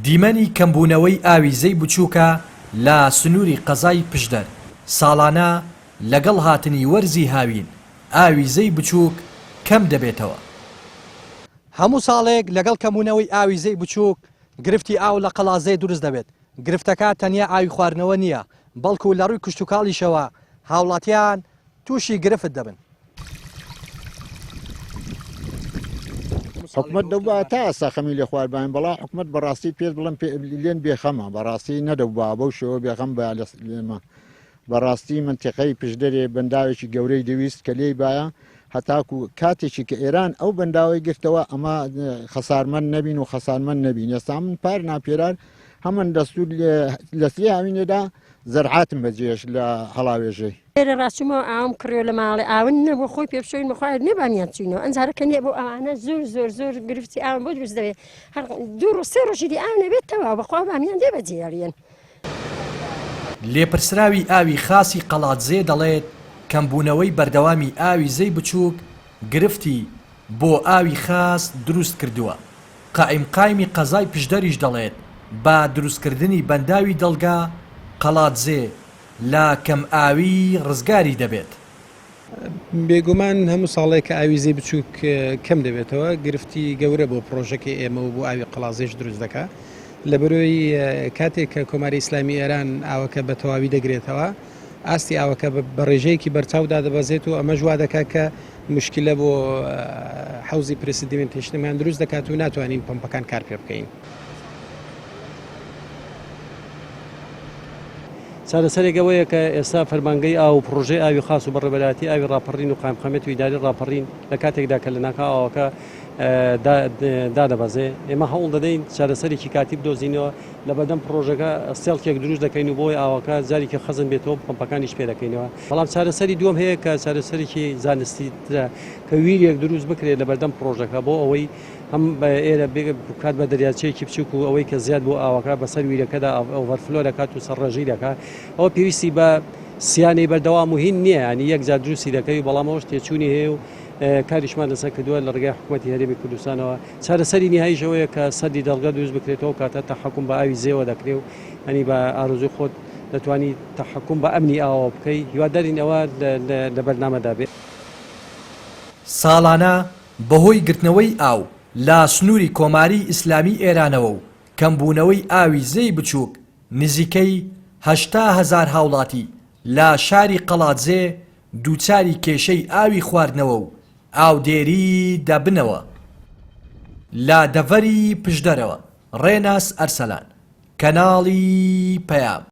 دیمەنی کەمبوونەوەی ئاویزەی بچووکە لە سنووری قەزای پشدەر ساڵانە لەگەڵ هاتنی وەرزی هاوین ئاویزەی بچووک کەم دەبێتەوە. هەموو ساڵێک لەگەڵ کەمبوونەوەی ئاویزەی بچووک گرفتی ئاو لە قەڵازەی دروست دەبێت. گرفتەکە تەنیا ئاوی خواردنەوە نییە، بەڵکو لە ڕووی کشتتوکاڵیشەوە هاوڵاتیان تووشی گرفت دەبن. حکومت دەبووە تا ئێستا خەمی لێ خواردبین، بەڵام حکومت بەڕاستی پێ بڵم لێن بێخەمە، بەڕاستی نەدەبووە بەو شێوە بێخەم بە لێمە. بەڕاستی منتیقەی پشدەرێ بەنداوێکی گەورەی دەویست کە لێی باە هەتاکو کاتێکی کە ئێران ئەو بەنداوی گرتەوە ئەمە خەسارمەند نەبین و خەسارمەند نەبین. ئێستا من پار ناپێران هەمان دەستور لە سێ هاوینێدا زەرعاتم بەجێش لە هەڵاوێژەی ئێرە ڕاستیمەوە ئاوم کڕێ لە ماڵی ئاون نەبوو خۆی پێ بشۆین بخوای نێبانیان چینەوە ئەنجارەکە نییە بۆ ئەوانە زۆر گرفتی ئاون بۆ دروست دەوێت دوو سێ ڕۆژی دی ئاو نەبێتەوە بەخوا بامیان دێ بەجێریان. لێپرسراوی ئاوی خاصی قەڵاتزێ دەڵێت کەمبوونەوەی بەردەوامی ئاویزەی بچووک گرفتی بۆ ئاوی خاص دروست کردووە. قائیمی قەزای پشدەریش دەڵێت با دروستکردنی بەنداوی دڵگا قەڵاتزێ لا کەم ئاوی ڕزگاری دەبێت. بێگومان هەموو ساڵێک کە ئاویزەی بچووک کەم دەبێتەوە گرفتی گەورە بۆ پرۆژەکەی ئێمە و بۆ ئاوی قەڵازێش دروست دەکات. لە بەرۆی کاتێک کە کۆماری ئیسلامی ئێران ئاوەکە بە تەواوی دەگرێتەوە ئاستی ئاوەکە بە ڕێژەیەکی بەرچاودا دەبەزێت و ئەمە ژوا دەکات کە مشکلە بۆ حوزی پرسیدیمنتیشنمان دروست دەکات و ناتوانین پۆمپەکان کار پێ بکەین. چارەسەرێکەوەیە کە ئێستا فەرمانگەی ئاو پرۆژەی ئاوی خاص و بەڕێبەلاتی ئاوی ڕاپەڕین و قایمقامێت و ئیداری ڕاپەڕین لە کاتێکدا کە لە ناکا ئاوەکە دادەبەزێ ئێمە هەوڵ دەدەین چارەسەرێکی کاتی بدۆزینەوە لە بەدەم پرۆژەکە سێڵکێک دروست دەکەین و بۆی ئاوەکە جارێکی خەزم بێتەوە پۆمپەکانیش پێ دەکەینەوە. بەڵام چارەسەری دووەم هەیە کە چارەسەرێکی زانستی کە ویرێک دروست بکرێت لە بەردەم پرۆژەکە بۆ ئەوەی هەم ئێرە بکات بە دەریاچەیەکی بچووک و ئەوەی کە زیاد بۆ ئاوەکە بەسەر ویرەکەدا ئۆڤەرفلۆ دەکات و سەرڕێژەی دەکات. ئەوە پێویستی بە سیانەی بەردەوام و هین نییە، ینی یەک جار دروستی دەکەی و بەڵام ئەوش تێچوونی هەیە و کاریشمان لەسەر کردووە لە ڕێگای حکوومەتی هەرێمی کوردستانەوە. چارەسەری نهاییشەوەیە کە سەدی دەڵگە دروست بکرێتەوە کاتە تەحەکوم بە ئاوی زێوە دەکرێت و ئەنی بە ئارزوی خۆت دەتوانی تەحەکوم بە ئەمنی ئاوە بکەی هیوادارین ئەوە لە بەرنامەدا بێت. ساڵانە بەهۆی گرتنەوەی ئاو لە سنووری کۆماری ئیسلامی ئێرانەوە و کەمبوونەوەی ئاویزەی بچووک نزیکەی 800,000 هاوڵاتی لە شاری قەڵاتزێ دووچاری کێشەی ئاوی خواردنەوە و ئاودێری دەبنەوە. لە دەڤەری پشدەرەوە ڕێناس ئەرسەلان کەناڵی پەیام.